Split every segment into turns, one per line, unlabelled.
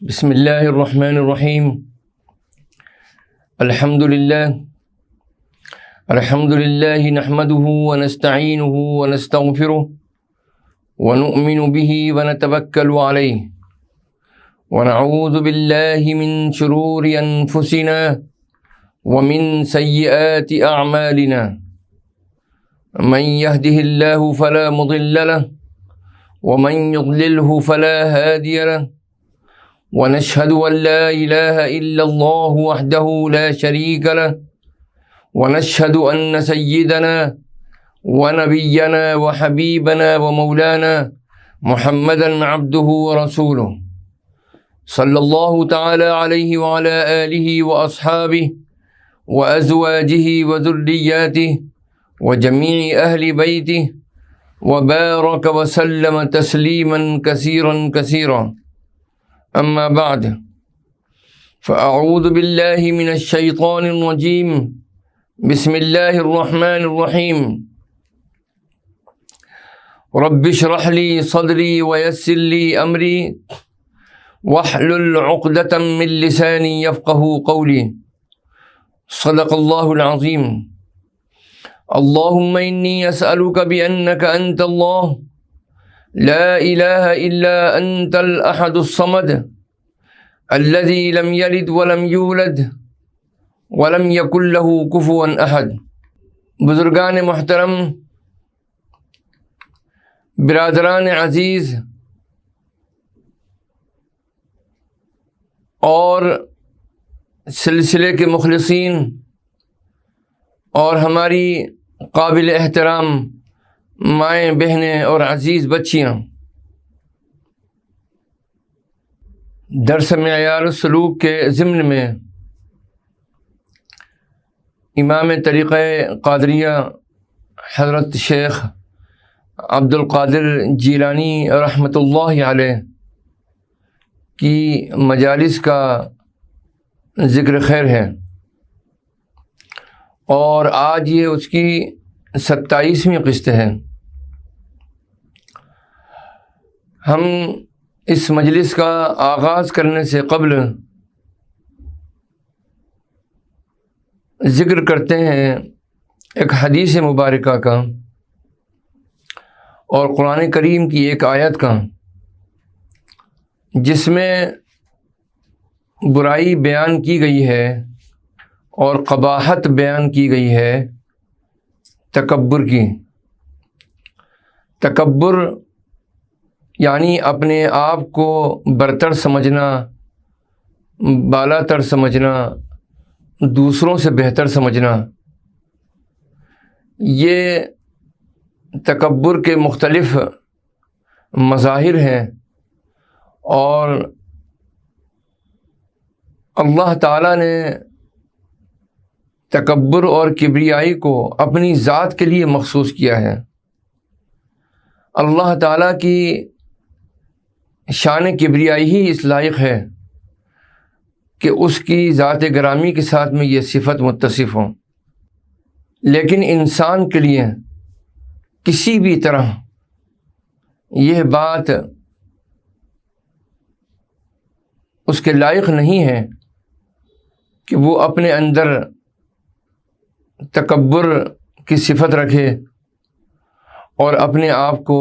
بسم اللہ الرحمن الرحیم الحمد للہ نحمده ونستعینه ونستغفره ونؤمن به ونتوکل علیہ ونعوذ باللہ من شرور انفسنا ومن سیئات اعمالنا من يهده اللہ فلا مضل له ومن يضلله فلا هادی له ونشهد أن لا إله إلا الله وحده لا شريك له ونشهد أن سيدنا ونبينا وحبيبنا ومولانا محمدا عبده ورسوله صلى الله تعالى عليه وعلى آله وأصحابه وأزواجه وذرياته وجميع أهل بيته وبارك وسلم تسليما كثيرا كثيرا. اما بعد فاعوذ باللہ من الشیطان الرجیم بسم اللہ الرحمن الرحیم رب اشرح لی صدری ویسر لی امری واحلل عقدۃ من لسانی یفقهوا قولی. صدق اللہ العظیم. اللہم انی اسألک بانک انت اللہ لا الہ الا انت الاحد الصمد الذي لم يلد ولم يولد ولم يكن له كفوا احد. بزرگان محترم، برادران عزیز اور سلسلے کے مخلصین اور ہماری قابل احترام مائیں، بہنیں اور عزیز بچیاں، درس معیار السلوک کے ضمن میں امام طریقہ قادریہ حضرت شیخ عبد القادر جیلانی رحمۃ اللہ علیہ کی مجالس کا ذکر خیر ہے، اور آج یہ اس کی 27ویں قسط ہے. ہم اس مجلس کا آغاز کرنے سے قبل ذکر کرتے ہیں ایک حدیث مبارکہ کا اور قرآن کریم کی ایک آیت کا، جس میں برائی بیان کی گئی ہے اور قباحت بیان کی گئی ہے تکبر کی. تکبر یعنی اپنے آپ کو برتر سمجھنا، بالا تر سمجھنا، دوسروں سے بہتر سمجھنا. یہ تکبر کے مختلف مظاہر ہیں، اور اللہ تعالیٰ نے تکبر اور کبریائی کو اپنی ذات کے لیے مخصوص کیا ہے. اللہ تعالیٰ کی شان کبریائی ہی اس لائق ہے کہ اس کی ذات گرامی کے ساتھ میں یہ صفت متصف ہوں، لیکن انسان کے لیے کسی بھی طرح یہ بات اس کے لائق نہیں ہے کہ وہ اپنے اندر تکبر کی صفت رکھے اور اپنے آپ کو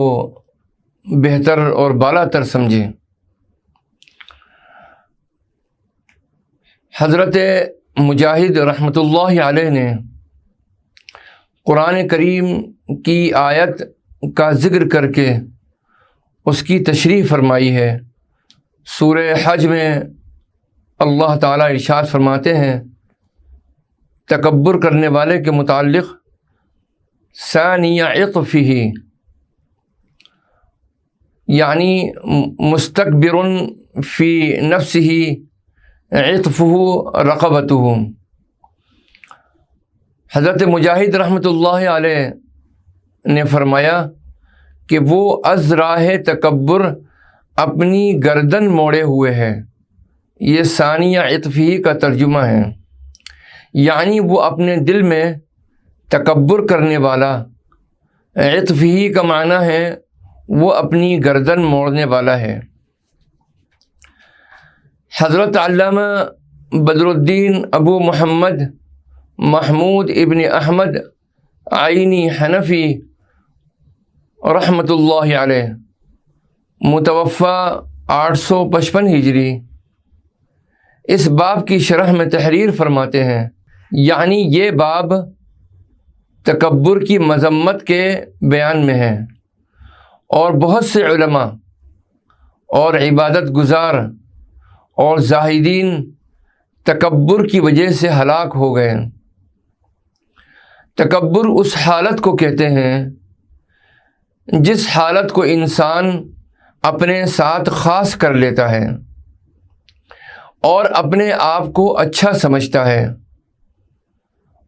بہتر اور بالا تر سمجھے. حضرت مجاہد رحمۃ اللہ علیہ نے قرآن کریم کی آیت کا ذکر کر کے اس کی تشریح فرمائی ہے. سورہ حج میں اللہ تعالیٰ ارشاد فرماتے ہیں تکبر کرنے والے کے متعلق، ثانی عطفہ یعنی مستکبر فی نفسہ عطفہ رقبتہ. حضرت مجاہد رحمۃ اللہ علیہ نے فرمایا کہ وہ از راہ تکبر اپنی گردن موڑے ہوئے ہے. یہ ثانیہ عطفہ کا ترجمہ ہے، یعنی وہ اپنے دل میں تکبر کرنے والا. عطفہ کا معنی ہے وہ اپنی گردن موڑنے والا ہے. حضرت علامہ بدر الدین ابو محمد محمود ابن احمد عینی حنفی رحمۃ اللہ علیہ متوفی 855 ہجری اس باب کی شرح میں تحریر فرماتے ہیں، یعنی یہ باب تکبر کی مذمت کے بیان میں ہے، اور بہت سے علماء اور عبادت گزار اور زاہدین تکبر کی وجہ سے ہلاک ہو گئے۔ تکبر اس حالت کو کہتے ہیں جس حالت کو انسان اپنے ساتھ خاص کر لیتا ہے اور اپنے آپ کو اچھا سمجھتا ہے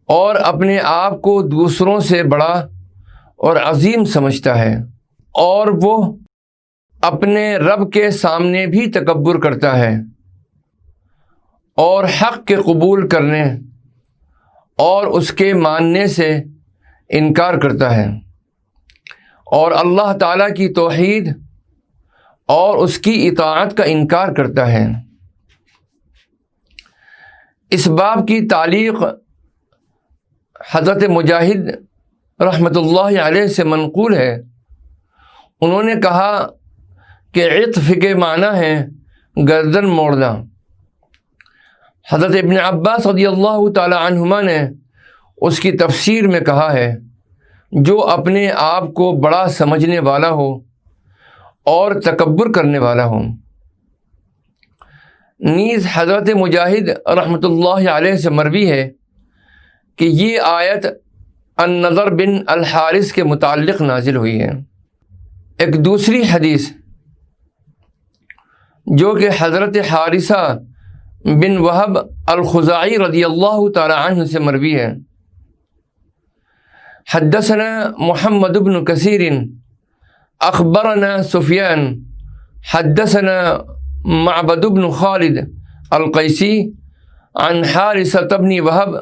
اور اپنے آپ کو دوسروں سے بڑا اور عظیم سمجھتا ہے، اور وہ اپنے رب کے سامنے بھی تکبر کرتا ہے اور حق کے قبول کرنے اور اس کے ماننے سے انکار کرتا ہے، اور اللہ تعالیٰ کی توحید اور اس کی اطاعت کا انکار کرتا ہے۔ اس باب کی تعلیق حضرت مجاہد رحمۃ اللہ علیہ سے منقول ہے۔ انہوں نے کہا کہ عطف کے معنی ہے گردن موڑنا۔ حضرت ابن عباس رضی اللہ تعالی عنہما نے اس کی تفسیر میں کہا ہے، جو اپنے آپ کو بڑا سمجھنے والا ہو اور تکبر کرنے والا ہو۔ نیز حضرت مجاہد رحمۃ اللہ علیہ سے مروی ہے کہ یہ آیت النضر بن الحارث کے متعلق نازل ہوئی ہے۔ ایک دوسری حدیث جو کہ حضرت حارثہ بن وہب الخزاعی رضی اللہ تعالی عنہ سے مروی ہے، حدثنا محمد بن کثیر اخبرنا سفیان حدثنا معبد بن خالد القیسی عن حارثة بن وہب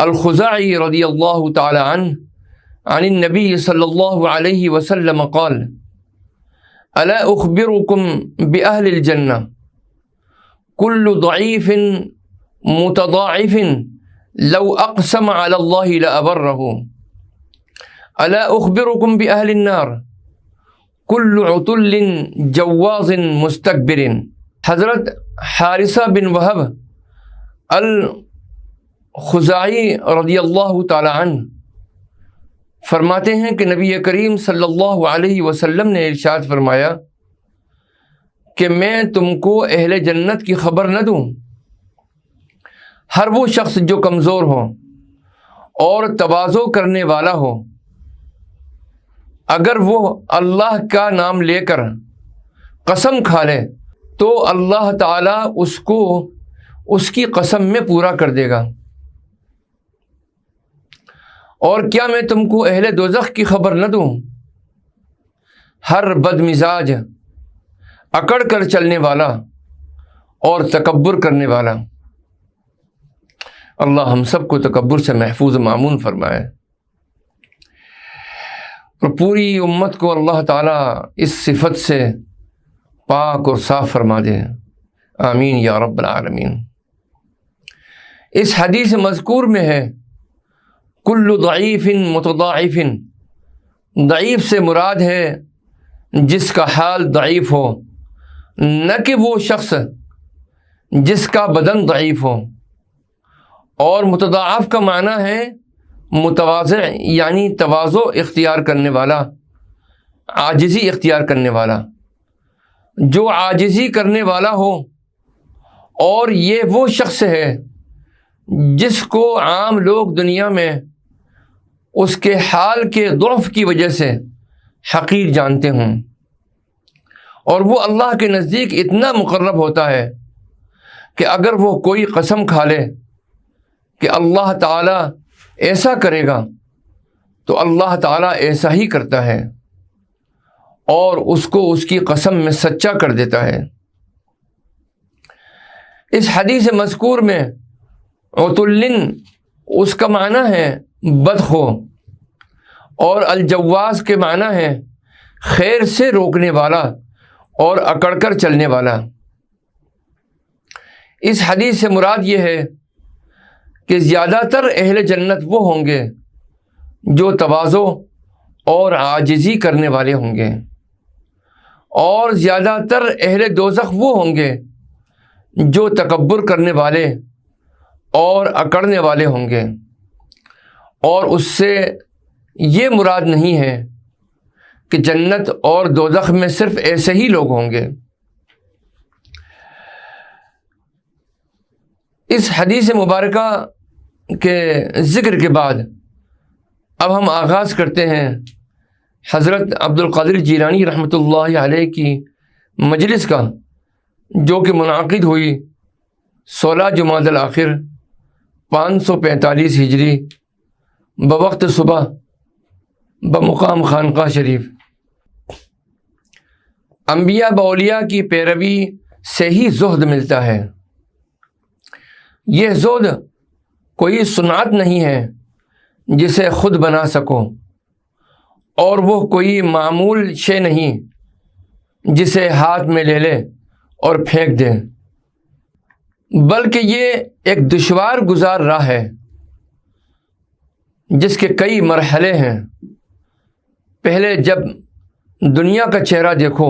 الخزاعی رضی اللہ تعالی عنہ عن النبی صلی اللہ علیہ وسلم قال الا اخبركم بأهل الجنة كل ضعيف متضاعف لو اقسم على الله لأبره الا اخبركم بأهل النار كل عتل جواز مستكبر۔ حضرت حارثہ بن وہب الخزاعی رضی اللہ تعالی عنہ فرماتے ہیں کہ نبی کریم صلی اللہ علیہ وسلم نے ارشاد فرمایا کہ میں تم کو اہل جنت کی خبر نہ دوں؟ ہر وہ شخص جو کمزور ہو اور تواضع کرنے والا ہو، اگر وہ اللہ کا نام لے کر قسم کھا لے تو اللہ تعالیٰ اس کو اس کی قسم میں پورا کر دے گا۔ اور کیا میں تم کو اہل دوزخ کی خبر نہ دوں؟ ہر بد مزاج، اکڑ کر چلنے والا اور تکبر کرنے والا۔ اللہ ہم سب کو تکبر سے محفوظ مامون فرمائے، اور پوری امت کو اللہ تعالیٰ اس صفت سے پاک اور صاف فرما دے، آمین یا رب العالمین۔ اس حدیث مذکور میں ہے کل ضعیف متضاعف، ضعیف سے مراد ہے جس کا حال ضعیف ہو، نہ کہ وہ شخص جس کا بدن ضعیف ہو، اور متضاعف کا معنی ہے متواضع، یعنی تواضع اختیار کرنے والا، عاجزی اختیار کرنے والا۔ جو عاجزی کرنے والا ہو، اور یہ وہ شخص ہے جس کو عام لوگ دنیا میں اس کے حال کے ضعف کی وجہ سے حقیر جانتے ہوں، اور وہ اللہ کے نزدیک اتنا مقرب ہوتا ہے کہ اگر وہ کوئی قسم کھا لے کہ اللہ تعالیٰ ایسا کرے گا تو اللہ تعالیٰ ایسا ہی کرتا ہے، اور اس کو اس کی قسم میں سچا کر دیتا ہے۔ اس حدیث مذکور میں عتلن اس کا معنی ہے بدخو، اور الجواز کے معنی ہے خیر سے روکنے والا اور اکڑ کر چلنے والا۔ اس حدیث سے مراد یہ ہے کہ زیادہ تر اہل جنت وہ ہوں گے جو تواضع اور عاجزی کرنے والے ہوں گے، اور زیادہ تر اہل دوزخ وہ ہوں گے جو تکبر کرنے والے اور اکڑنے والے ہوں گے، اور اس سے یہ مراد نہیں ہے کہ جنت اور دوزخ میں صرف ایسے ہی لوگ ہوں گے۔ اس حدیث مبارکہ کے ذکر کے بعد اب ہم آغاز کرتے ہیں حضرت عبد القادر جیلانی رحمۃ اللہ علیہ کی مجلس کا، جو کہ منعقد ہوئی 16 جمادی الاخر 545 ہجری بوقت صبح بمقام خانقاہ شریف۔ انبیاء باولیاء کی پیروی سے ہی زہد ملتا ہے۔ یہ زہد کوئی صنعت نہیں ہے جسے خود بنا سکو، اور وہ کوئی معمول شے نہیں جسے ہاتھ میں لے لے اور پھینک دے، بلکہ یہ ایک دشوار گزار راہ ہے جس کے کئی مرحلے ہیں۔ پہلے جب دنیا کا چہرہ دیکھو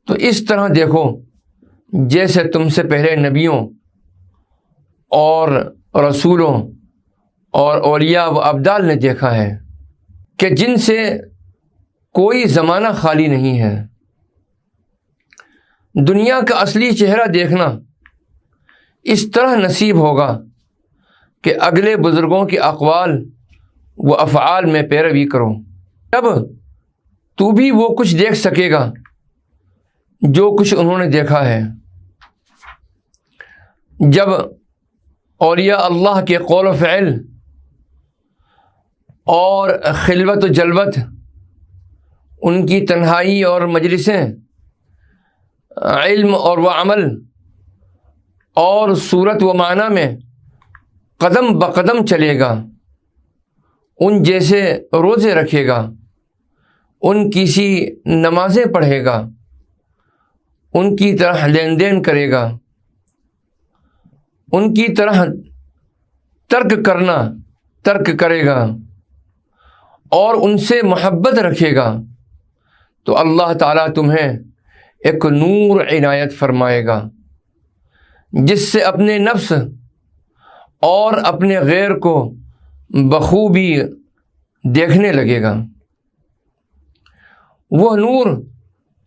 تو اس طرح دیکھو جیسے تم سے پہلے نبیوں اور رسولوں اور اولیاء و ابدال نے دیکھا ہے، کہ جن سے کوئی زمانہ خالی نہیں ہے۔ دنیا کا اصلی چہرہ دیکھنا اس طرح نصیب ہوگا کہ اگلے بزرگوں کے اقوال و افعال میں پیروی کرو، تب تو بھی وہ کچھ دیکھ سکے گا جو کچھ انہوں نے دیکھا ہے۔ جب اولیاء اللہ کے قول و فعل اور خلوت و جلوت، ان کی تنہائی اور مجلسیں، علم اور وہ عمل اور صورت و معنی میں قدم بقدم چلے گا، ان جیسے روزے رکھے گا، ان کی سی نمازیں پڑھے گا، ان کی طرح لین دین کرے گا، ان کی طرح ترک کرے گا، اور ان سے محبت رکھے گا، تو اللہ تعالیٰ تمہیں ایک نور عنایت فرمائے گا جس سے اپنے نفس اور اپنے غیر کو بخوبی دیکھنے لگے گا۔ وہ نور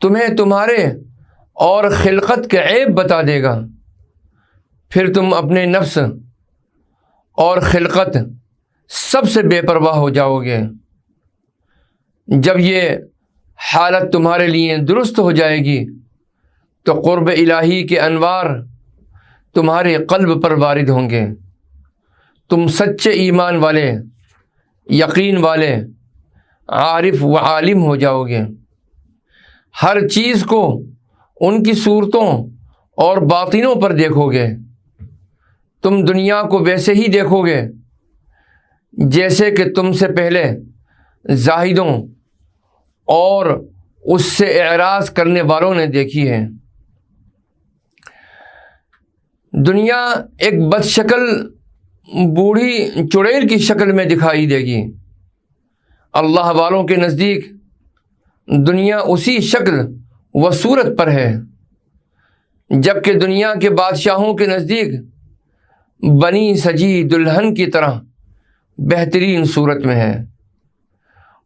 تمہیں تمہارے اور خلقت کے عیب بتا دے گا، پھر تم اپنے نفس اور خلقت سب سے بے پرواہ ہو جاؤ گے۔ جب یہ حالت تمہارے لیے درست ہو جائے گی تو قرب الہی کے انوار تمہارے قلب پر وارد ہوں گے، تم سچے ایمان والے، یقین والے، عارف و عالم ہو جاؤ گے۔ ہر چیز کو ان کی صورتوں اور باطنوں پر دیکھو گے۔ تم دنیا کو ویسے ہی دیکھو گے جیسے کہ تم سے پہلے زاہدوں اور اس سے اعراض کرنے والوں نے دیکھی ہے۔ دنیا ایک بد شکل بوڑھی چڑیل کی شکل میں دکھائی دے گی، اللہ والوں کے نزدیک دنیا اسی شکل و صورت پر ہے، جبکہ دنیا کے بادشاہوں کے نزدیک بنی سجی دلہن کی طرح بہترین صورت میں ہے۔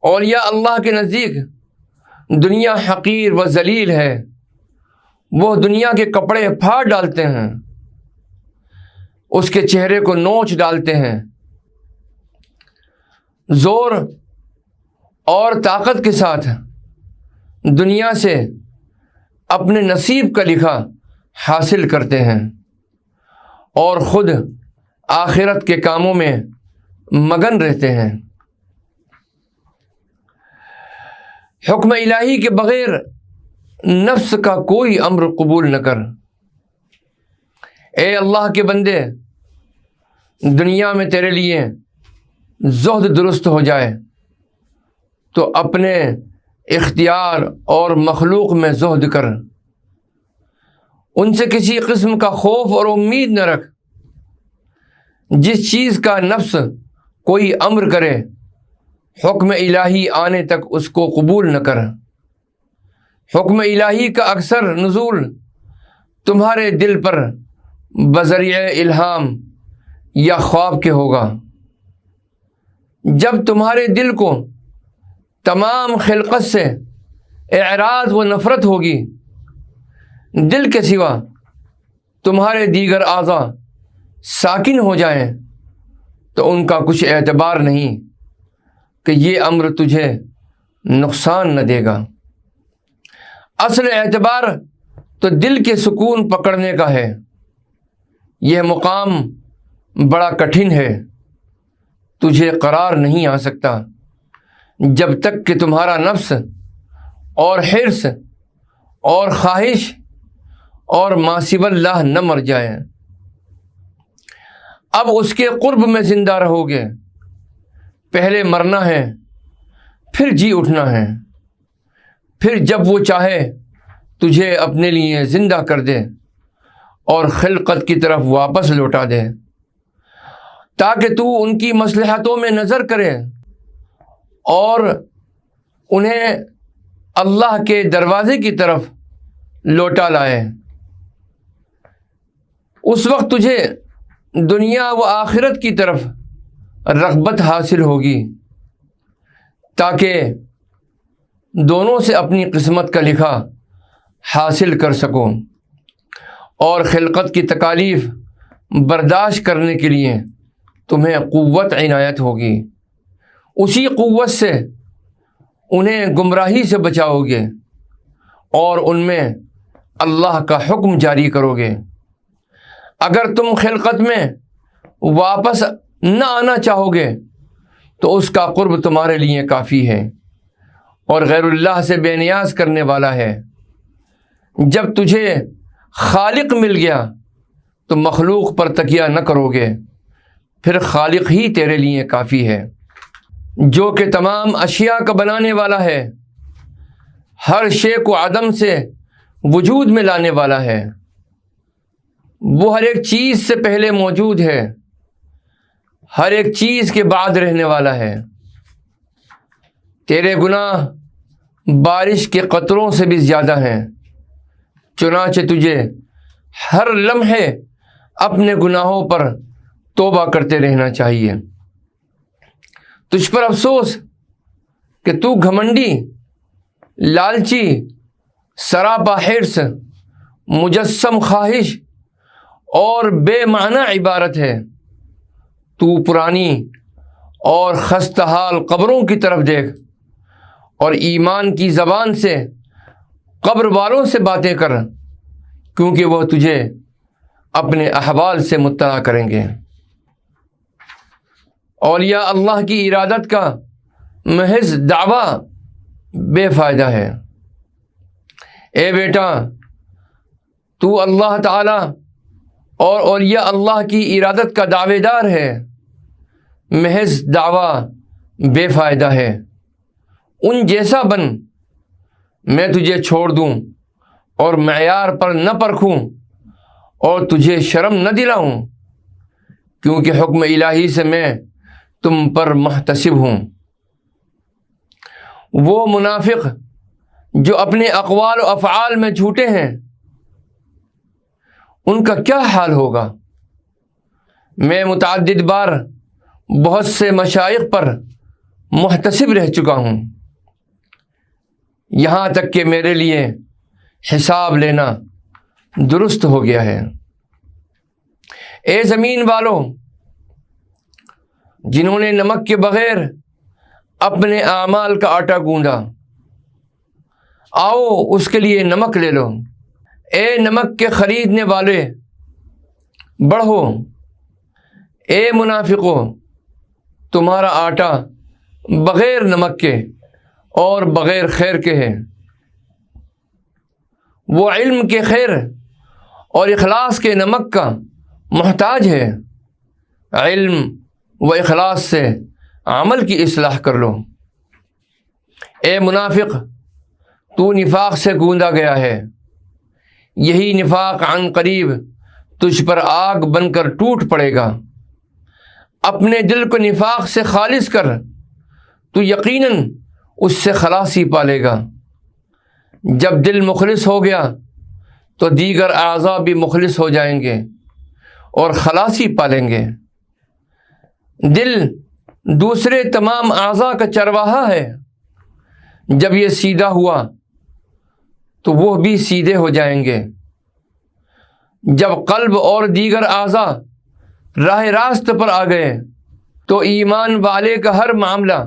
اولیاء اللہ کے نزدیک دنیا حقیر و ذلیل ہے، وہ دنیا کے کپڑے پھاڑ ڈالتے ہیں، اس کے چہرے کو نوچ ڈالتے ہیں، زور اور طاقت کے ساتھ دنیا سے اپنے نصیب کا لکھا حاصل کرتے ہیں، اور خود آخرت کے کاموں میں مگن رہتے ہیں۔ حکم الہی کے بغیر نفس کا کوئی امر قبول نہ کر۔ اے اللہ کے بندے، دنیا میں تیرے لیے زہد درست ہو جائے تو اپنے اختیار اور مخلوق میں زہد کر، ان سے کسی قسم کا خوف اور امید نہ رکھ۔ جس چیز کا نفس کوئی امر کرے حکم الہی آنے تک اس کو قبول نہ کر۔ حکم الہی کا اکثر نزول تمہارے دل پر بذریعہ الہام یا خواب کے ہوگا۔ جب تمہارے دل کو تمام خلقت سے اعراض و نفرت ہوگی، دل کے سوا تمہارے دیگر اعضاء ساکن ہو جائیں تو ان کا کچھ اعتبار نہیں کہ یہ امر تجھے نقصان نہ دے گا۔ اصل اعتبار تو دل کے سکون پکڑنے کا ہے۔ یہ مقام بڑا کٹھن ہے، تجھے قرار نہیں آ سکتا جب تک کہ تمہارا نفس اور حرص اور خواہش اور ما سوی اللہ نہ مر جائے۔ اب اس کے قرب میں زندہ رہو گے۔ پہلے مرنا ہے، پھر جی اٹھنا ہے، پھر جب وہ چاہے تجھے اپنے لیے زندہ کر دے اور خلقت کی طرف واپس لوٹا دے، تاکہ تو ان کی مصلحتوں میں نظر کرے اور انہیں اللہ کے دروازے کی طرف لوٹا لائے۔ اس وقت تجھے دنیا و آخرت کی طرف رغبت حاصل ہوگی، تاکہ دونوں سے اپنی قسمت کا لکھا حاصل کر سکو اور خلقت کی تکالیف برداشت کرنے کے لیے تمہیں قوت عنایت ہوگی۔ اسی قوت سے انہیں گمراہی سے بچاؤ گے اور ان میں اللہ کا حکم جاری کرو گے۔ اگر تم خلقت میں واپس نہ آنا چاہو گے تو اس کا قرب تمہارے لیے کافی ہے اور غیر اللہ سے بے نیاز کرنے والا ہے۔ جب تجھے خالق مل گیا تو مخلوق پر تکیہ نہ کرو گے، پھر خالق ہی تیرے لیے کافی ہے، جو کہ تمام اشیاء کا بنانے والا ہے، ہر شے کو عدم سے وجود میں لانے والا ہے۔ وہ ہر ایک چیز سے پہلے موجود ہے، ہر ایک چیز کے بعد رہنے والا ہے۔ تیرے گناہ بارش کے قطروں سے بھی زیادہ ہیں، چنانچہ تجھے ہر لمحے اپنے گناہوں پر توبہ کرتے رہنا چاہیے۔ تجھ پر افسوس کہ تو گھمنڈی، لالچی، سراپا حرص، مجسم خواہش اور بے معنی عبارت ہے۔ تو پرانی اور خستہ حال قبروں کی طرف دیکھ اور ایمان کی زبان سے قبر والوں سے باتیں کر، کیونکہ وہ تجھے اپنے احوال سے مطلع کریں گے۔ اولیاء اللہ کی ارادت کا محض دعویٰ بے فائدہ ہے۔ اے بیٹا، تو اللہ تعالی اور اولیاء اللہ کی ارادت کا دعوے دار ہے، محض دعویٰ بے فائدہ ہے۔ ان جیسا بن، میں تجھے چھوڑ دوں اور معیار پر نہ پرکھوں اور تجھے شرم نہ دلاؤں، کیونکہ حکم الہی سے میں تم پر محتسب ہوں۔ وہ منافق جو اپنے اقوال و افعال میں جھوٹے ہیں، ان کا کیا حال ہوگا؟ میں متعدد بار بہت سے مشائخ پر محتسب رہ چکا ہوں، یہاں تک کہ میرے لیے حساب لینا درست ہو گیا ہے۔ اے زمین والوں، جنہوں نے نمک کے بغیر اپنے اعمال کا آٹا گوندا، آؤ اس کے لیے نمک لے لو۔ اے نمک کے خریدنے والے، بڑھو۔ اے منافقو، تمہارا آٹا بغیر نمک کے اور بغیر خیر کے ہے۔ وہ علم کے خیر اور اخلاص کے نمک کا محتاج ہے۔ علم و اخلاص سے عمل کی اصلاح کر لو۔ اے منافق، تو نفاق سے گوندا گیا ہے، یہی نفاق عن قریب تجھ پر آگ بن کر ٹوٹ پڑے گا۔ اپنے دل کو نفاق سے خالص کر، تو یقیناً اس سے خلاصی پالے گا۔ جب دل مخلص ہو گیا تو دیگر اعضاء بھی مخلص ہو جائیں گے اور خلاصی پالیں گے۔ دل دوسرے تمام اعضاء کا چرواہا ہے، جب یہ سیدھا ہوا تو وہ بھی سیدھے ہو جائیں گے۔ جب قلب اور دیگر اعضاء راہ راست پر آ گئے تو ایمان والے کا ہر معاملہ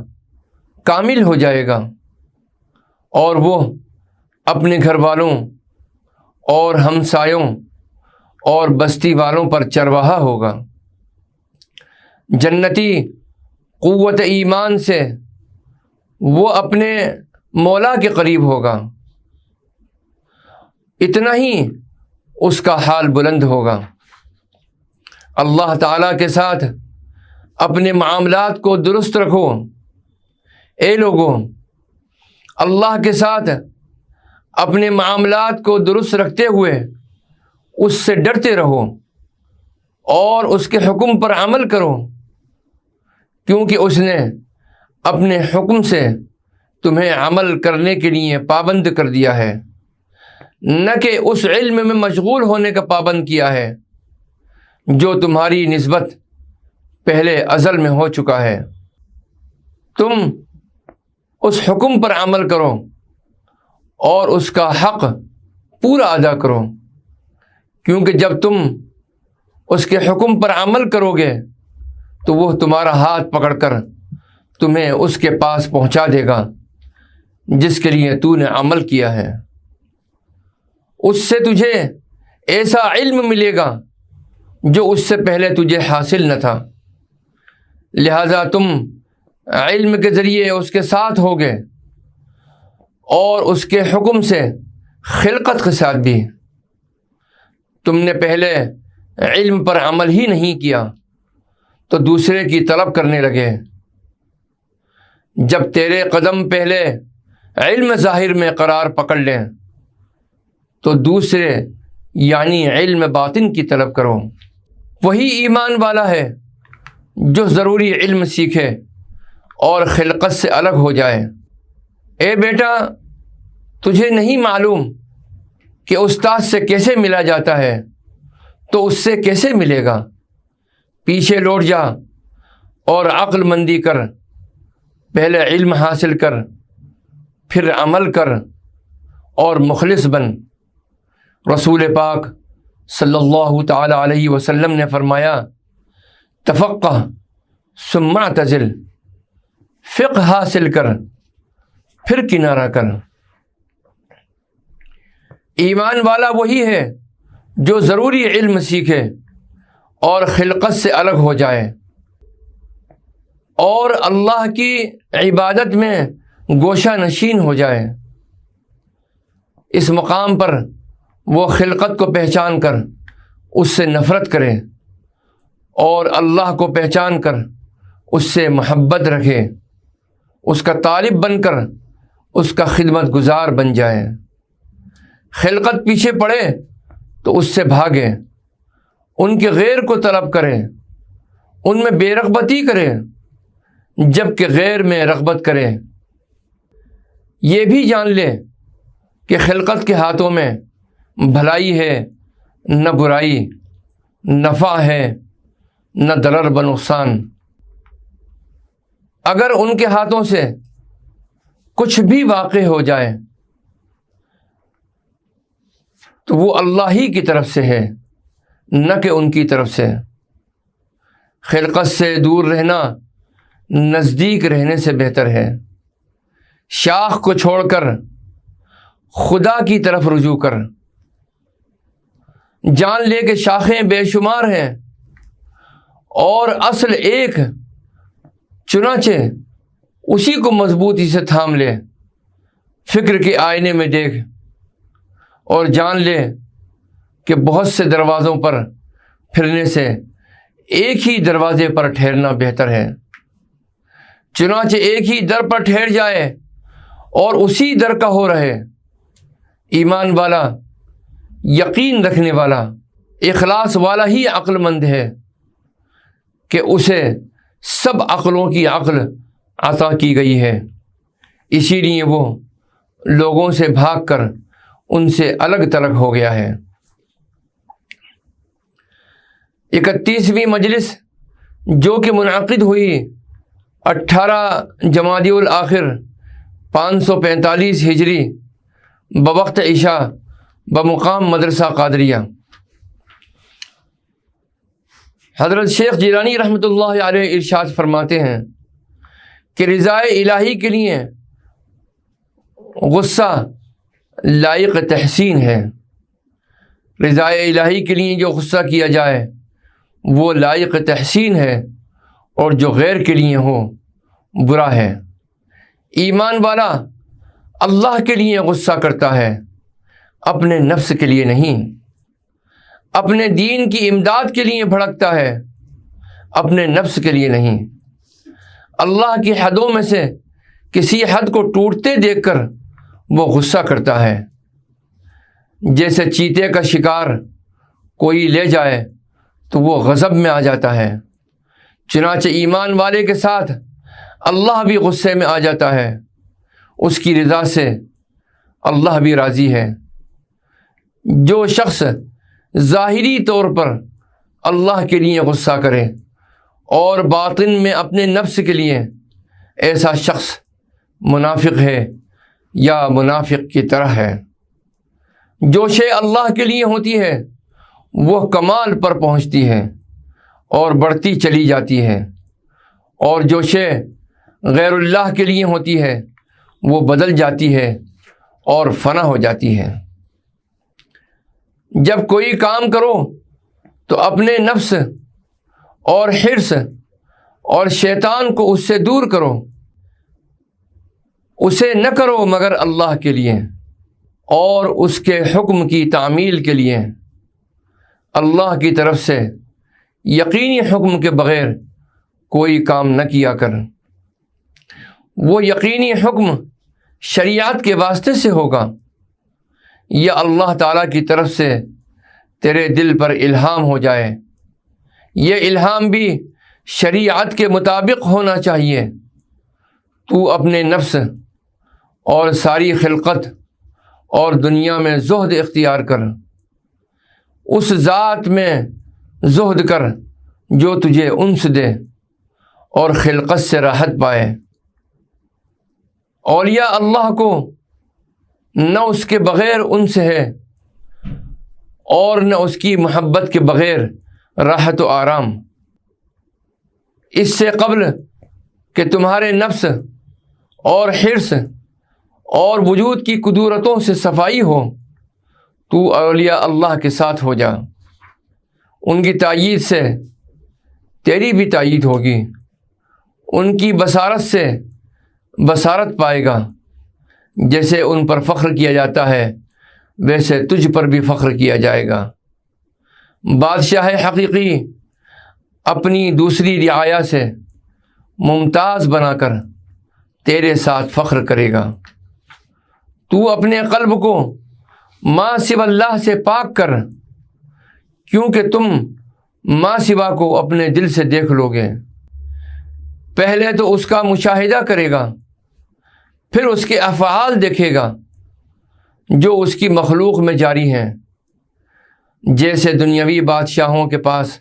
کامل ہو جائے گا، اور وہ اپنے گھر والوں اور ہمسایوں اور بستی والوں پر چرواہا ہوگا۔ جنتی قوت ایمان سے وہ اپنے مولا کے قریب ہوگا، اتنا ہی اس کا حال بلند ہوگا۔ اللہ تعالیٰ کے ساتھ اپنے معاملات کو درست رکھو۔ اے لوگوں، اللہ کے ساتھ اپنے معاملات کو درست رکھتے ہوئے اس سے ڈرتے رہو اور اس کے حکم پر عمل کرو، کیونکہ اس نے اپنے حکم سے تمہیں عمل کرنے کے لیے پابند کر دیا ہے، نہ کہ اس علم میں مشغول ہونے کا پابند کیا ہے جو تمہاری نسبت پہلے ازل میں ہو چکا ہے۔ تم اس حکم پر عمل کرو اور اس کا حق پورا ادا کرو، کیونکہ جب تم اس کے حکم پر عمل کرو گے تو وہ تمہارا ہاتھ پکڑ کر تمہیں اس کے پاس پہنچا دے گا جس کے لیے تو نے عمل کیا ہے۔ اس سے تجھے ایسا علم ملے گا جو اس سے پہلے تجھے حاصل نہ تھا، لہذا تم علم کے ذریعے اس کے ساتھ ہوگے اور اس کے حکم سے خلقت کے ساتھ بھی۔ تم نے پہلے علم پر عمل ہی نہیں کیا تو دوسرے کی طلب کرنے لگے۔ جب تیرے قدم پہلے علم ظاہر میں قرار پکڑ لیں تو دوسرے یعنی علم باطن کی طلب کرو۔ وہی ایمان والا ہے جو ضروری علم سیکھے اور خلقت سے الگ ہو جائے۔ اے بیٹا، تجھے نہیں معلوم کہ استاد سے کیسے ملا جاتا ہے تو اس سے کیسے ملے گا؟ پیچھے لوٹ جا اور عقل مندی کر، پہلے علم حاصل کر، پھر عمل کر اور مخلص بن۔ رسول پاک صلی اللہ تعالی علیہ وسلم نے فرمایا، تفقہ ثم اعتزل، فقہ حاصل کر پھر کنارہ کر۔ ایمان والا وہی ہے جو ضروری علم سیکھے اور خلقت سے الگ ہو جائے اور اللہ کی عبادت میں گوشہ نشین ہو جائے۔ اس مقام پر وہ خلقت کو پہچان کر اس سے نفرت کرے اور اللہ کو پہچان کر اس سے محبت رکھے، اس کا طالب بن کر اس کا خدمت گزار بن جائے۔ خلقت پیچھے پڑے تو اس سے بھاگے، ان کے غیر کو طلب کرے، ان میں بے رغبتی کرے جبکہ غیر میں رغبت کرے۔ یہ بھی جان لے کہ خلقت کے ہاتھوں میں بھلائی ہے نہ برائی، نفع ہے نہ ضرر و نقصان۔ اگر ان کے ہاتھوں سے کچھ بھی واقع ہو جائے تو وہ اللہ ہی کی طرف سے ہے، نہ کہ ان کی طرف سے۔ خلقت سے دور رہنا نزدیک رہنے سے بہتر ہے۔ شاخ کو چھوڑ کر خدا کی طرف رجوع کر۔ جان لے کہ شاخیں بے شمار ہیں اور اصل ایک، چنانچہ اسی کو مضبوطی سے تھام لے۔ فکر کے آئینے میں دیکھ اور جان لے کہ بہت سے دروازوں پر پھرنے سے ایک ہی دروازے پر ٹھہرنا بہتر ہے۔ چنانچہ ایک ہی در پر ٹھہر جائے اور اسی در کا ہو رہے۔ ایمان والا یقین رکھنے والا، اخلاص والا ہی عقل مند ہے کہ اسے سب عقلوں کی عقل عطا کی گئی ہے، اسی لیے وہ لوگوں سے بھاگ کر ان سے الگ تلگ ہو گیا ہے۔ 31ویں مجلس جو کہ منعقد ہوئی 18 جمادی الاخر 545 ہجری بوقت عشاء بمقام مدرسہ قادریہ۔ حضرت شیخ جیلانی رحمۃ اللہ علیہ ارشاد فرماتے ہیں کہ رضا الہی کے لیے غصہ لائق تحسین ہے۔ رضا الہی کے لیے جو غصہ کیا جائے وہ لائق تحسین ہے، اور جو غیر کے لیے ہو برا ہے۔ ایمان والا اللہ کے لیے غصہ کرتا ہے، اپنے نفس کے لیے نہیں۔ اپنے دین کی امداد کے لیے بھڑکتا ہے، اپنے نفس کے لیے نہیں۔ اللہ کی حدوں میں سے کسی حد کو ٹوٹتے دیکھ کر وہ غصہ کرتا ہے، جیسے چیتے کا شکار کوئی لے جائے تو وہ غضب میں آ جاتا ہے۔ چنانچہ ایمان والے کے ساتھ اللہ بھی غصے میں آ جاتا ہے، اس کی رضا سے اللہ بھی راضی ہے۔ جو شخص ظاہری طور پر اللہ کے لیے غصہ کرے اور باطن میں اپنے نفس کے لیے، ایسا شخص منافق ہے یا منافق کی طرح ہے۔ جو شے اللہ کے لیے ہوتی ہے وہ کمال پر پہنچتی ہے اور بڑھتی چلی جاتی ہے، اور جو شے غیر اللہ کے لیے ہوتی ہے وہ بدل جاتی ہے اور فنا ہو جاتی ہے۔ جب کوئی کام کرو تو اپنے نفس اور حرص اور شیطان کو اس سے دور کرو، اسے نہ کرو مگر اللہ کے لیے اور اس کے حکم کی تعمیل کے لیے۔ اللہ کی طرف سے یقینی حکم کے بغیر کوئی کام نہ کیا کر۔ وہ یقینی حکم شریعت کے واسطے سے ہوگا یا اللہ تعالیٰ کی طرف سے تیرے دل پر الہام ہو جائے۔ یہ الہام بھی شریعت کے مطابق ہونا چاہیے۔ تو اپنے نفس اور ساری خلقت اور دنیا میں زہد اختیار کر، اس ذات میں زہد کر جو تجھے انس دے اور خلقت سے راحت پائے۔ اولیاء اللہ کو نہ اس کے بغیر انس ہے اور نہ اس کی محبت کے بغیر راحت و آرام۔ اس سے قبل کہ تمہارے نفس اور حرص اور وجود کی قدرتوں سے صفائی ہو، تو اولیاء اللہ کے ساتھ ہو جا۔ ان کی تائید سے تیری بھی تائید ہوگی، ان کی بصارت سے بصارت پائے گا۔ جیسے ان پر فخر کیا جاتا ہے ویسے تجھ پر بھی فخر کیا جائے گا۔ بادشاہ حقیقی اپنی دوسری رعایا سے ممتاز بنا کر تیرے ساتھ فخر کرے گا۔ تو اپنے قلب کو ما سوا اللہ سے پاک کر، کیونکہ تم ما سوا کو اپنے دل سے دیکھ لو گے۔ پہلے تو اس کا مشاہدہ کرے گا، پھر اس کے افعال دیکھے گا جو اس کی مخلوق میں جاری ہیں۔ جیسے دنیاوی بادشاہوں کے پاس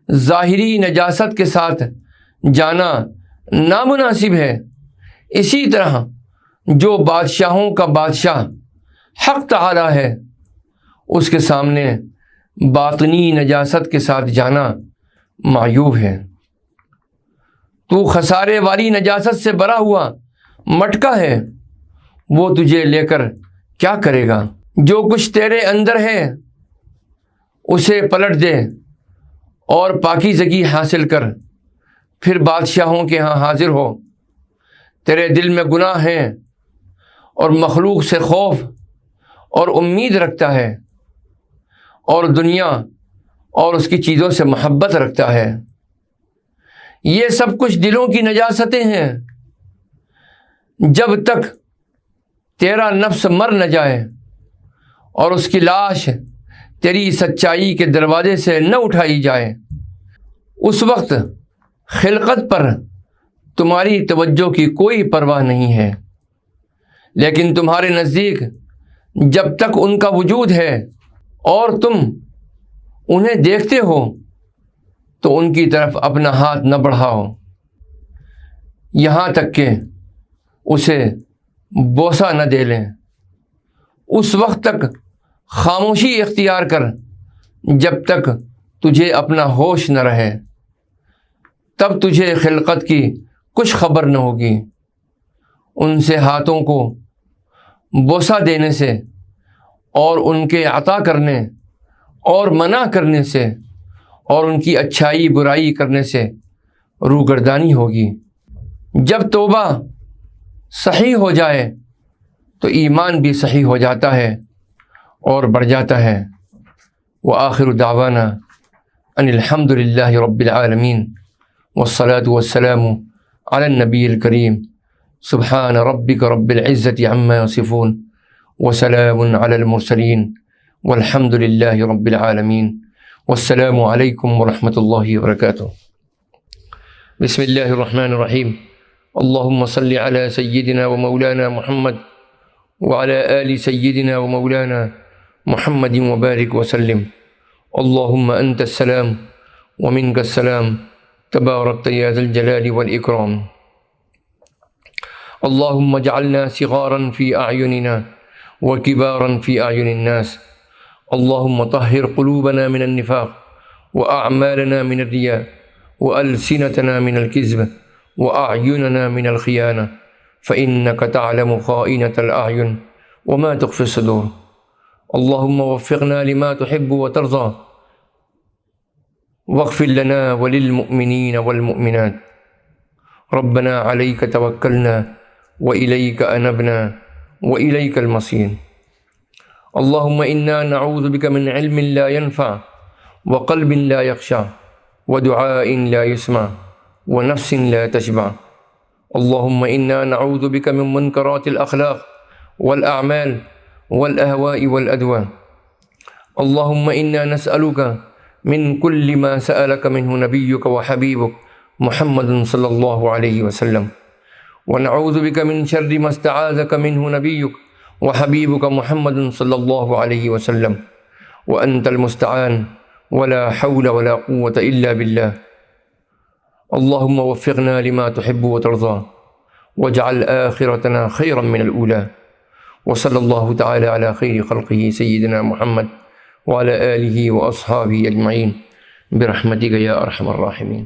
ظاہری نجاست کے ساتھ جانا نامناسب ہے، اسی طرح جو بادشاہوں کا بادشاہ حق تعالی ہے اس کے سامنے باطنی نجاست کے ساتھ جانا معیوب ہے۔ تو خسارے والی نجاست سے بھرا ہوا مٹکا ہے، وہ تجھے لے کر کیا کرے گا؟ جو کچھ تیرے اندر ہے اسے پلٹ دے اور پاکیزگی حاصل کر، پھر بادشاہوں کے ہاں حاضر ہو۔ تیرے دل میں گناہ ہیں اور مخلوق سے خوف اور امید رکھتا ہے، اور دنیا اور اس کی چیزوں سے محبت رکھتا ہے۔ یہ سب کچھ دلوں کی نجاستیں ہیں۔ جب تک تیرا نفس مر نہ جائے اور اس کی لاش تیری سچائی کے دروازے سے نہ اٹھائی جائے، اس وقت خلقت پر تمہاری توجہ کی کوئی پرواہ نہیں ہے، لیکن تمہارے نزدیک جب تک ان کا وجود ہے اور تم انہیں دیکھتے ہو تو ان کی طرف اپنا ہاتھ نہ بڑھاؤ یہاں تک کہ اسے بوسہ نہ دے لیں۔ اس وقت تک خاموشی اختیار کر جب تک تجھے اپنا ہوش نہ رہے، تب تجھے خلقت کی کچھ خبر نہ ہوگی۔ ان سے ہاتھوں کو بوسہ دینے سے اور ان کے عطا کرنے اور منع کرنے سے اور ان کی اچھائی برائی کرنے سے روگردانی ہوگی۔ جب توبہ صحیح ہو جائے تو ایمان بھی صحیح ہو جاتا ہے اور بڑھ جاتا ہے۔ وآخر دعوانا ان الحمد للہ رب العالمین والصلاة والسلام علی النبی الکریم سبحان ربک رب العزت عما یصفون وسلام علی المرسلین والحمد للہ رب العالمین والسلام علیکم ورحمۃ اللہ وبرکاتہ۔ بسم اللہ الرحمن الرحیم۔ اللہم صل علی سیدنا و مولانا محمد وعلی آل سیدنا و مولانا محمد وبارک وسلم۔ اللہم انت السلام ومنک السلام تبارکت یا ذا الجلال والإکرام۔ اللہم اجعلنا صغارا فی اعیننا وکبارا فی اعین الناس۔ اللہم طہر قلوبنا من النفاق واعمالنا من الریاء والسنتنا من الکذب واعیننا من الخیانہ فإنک تعلم خائنة الأعین وما تخفی الصدور۔ اللہم وفقنا لما تحب وترضى واغفر لنا وللمؤمنین والمؤمنات۔ ربنا علیک توکلنا وإلیک انبنا وإلیک المصیر۔ اللہم انا نعوذ بک من علم لا ينفع وقلب لا يخشع ودعاء لا يسمع ونفس لا تشبع۔ اللہم انا نعوذ بک من منکرات الاخلاق والاعمال والاهواء والادواء۔ اللہم انا نسألک من كل ما سألک منہ نبیک وحبیبک محمد صلی اللہ علیہ وسلم، ونعوذ بک من شر ما استعاذک منہ نبیک وحبیبک محمد صلی اللہ علیہ وسلم، وانت المستعان ولا حول ولا قوة الا باللہ۔ اللہم وفقنا لما تحب وترضى واجعل آخرتنا خيرا من الأولى، وصلی اللہ تعالی علی خیر خلقہ سیدنا محمد وعلى آلہ وأصحابہ اجمعین برحمتک یا ارحم الراحمین۔